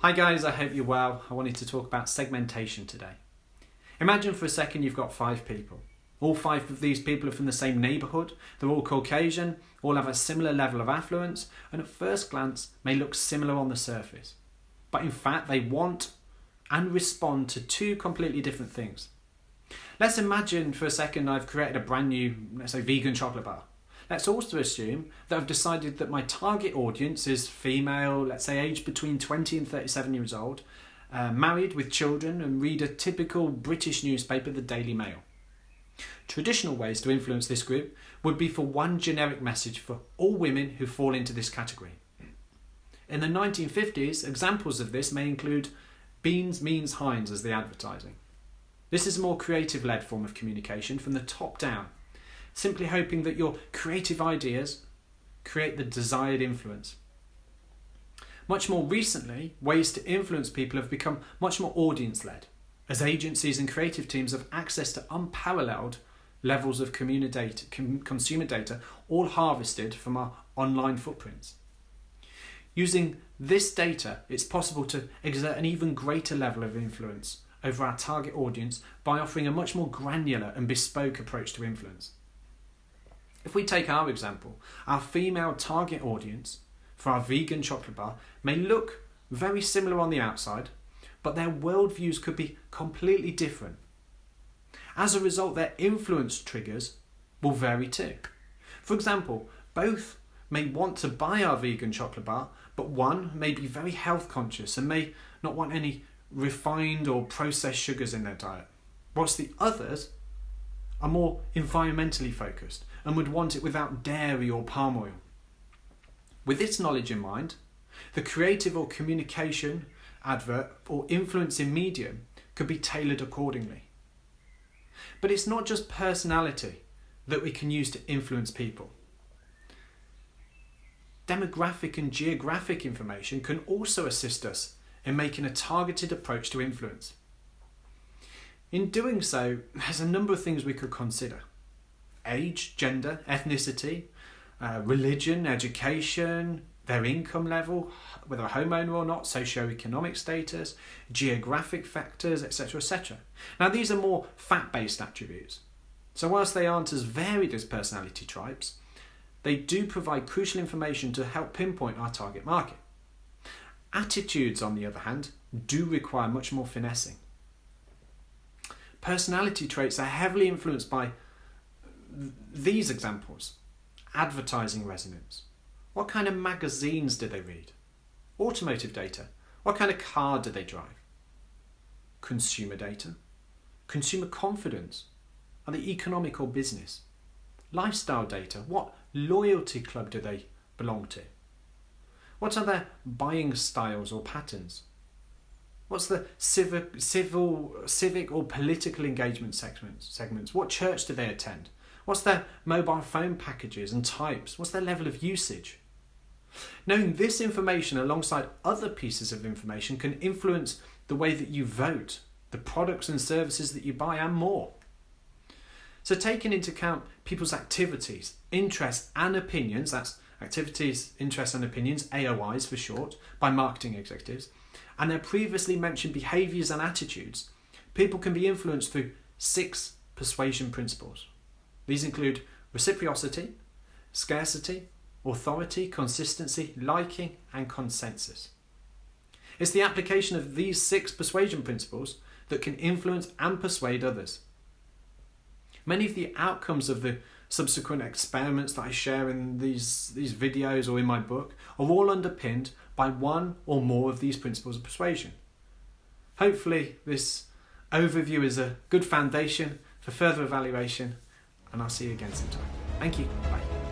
Hi guys, I hope you're well. I wanted to talk about segmentation today. Imagine for a second you've got 5 people. All 5 of these people are from the same neighbourhood, they're all Caucasian, all have a similar level of affluence, and at first glance may look similar on the surface. But in fact they want and respond to 2 completely different things. Let's imagine for a second I've created a brand new, let's say, vegan chocolate bar. Let's also assume that I've decided that my target audience is female, let's say aged between 20 and 37 years old, married with children and read a typical British newspaper, the Daily Mail. Traditional ways to influence this group would be for one generic message for all women who fall into this category. In the 1950s, examples of this may include Beans means Heinz as the advertising. This is a more creative-led form of communication from the top down, simply hoping that your creative ideas create the desired influence. Much more recently, ways to influence people have become much more audience-led, as agencies and creative teams have access to unparalleled levels of consumer data, all harvested from our online footprints. Using this data, it's possible to exert an even greater level of influence over our target audience by offering a much more granular and bespoke approach to influence. If we take our example, our female target audience for our vegan chocolate bar may look very similar on the outside, but their worldviews could be completely different. As a result, their influence triggers will vary too. For example, both may want to buy our vegan chocolate bar, but one may be very health conscious and may not want any refined or processed sugars in their diet, whilst the others are more environmentally focused and would want it without dairy or palm oil. With this knowledge in mind, the creative or communication advert or influencing medium could be tailored accordingly. But it's not just personality that we can use to influence people. Demographic and geographic information can also assist us in making a targeted approach to influence. In doing so, there's a number of things we could consider. Age, gender, ethnicity, religion, education, their income level, whether a homeowner or not, socio economic status, geographic factors, etc., etc. Now these are more fact-based attributes. So whilst they aren't as varied as personality types, they do provide crucial information to help pinpoint our target market. Attitudes, on the other hand, do require much more finessing. Personality traits are heavily influenced by these examples. Advertising resonance. What kind of magazines do they read? Automotive data. What kind of car do they drive? Consumer data. Consumer confidence. Are they economic or business? Lifestyle data. What loyalty club do they belong to? What are their buying styles or patterns? What's the civic or political engagement segments? What church do they attend? What's their mobile phone packages and types? What's their level of usage? Knowing this information alongside other pieces of information can influence the way that you vote, the products and services that you buy, and more. So taking into account people's activities, interests and opinions, that's activities, interests and opinions, AOIs for short, by marketing executives, and their previously mentioned behaviours and attitudes, people can be influenced through 6 persuasion principles. These include reciprocity, scarcity, authority, consistency, liking, and consensus. It's the application of these 6 persuasion principles that can influence and persuade others. Many of the outcomes of the subsequent experiments that I share in these videos or in my book are all underpinned by one or more of these principles of persuasion. Hopefully this overview is a good foundation for further evaluation, and I'll see you again sometime. Thank you. Bye.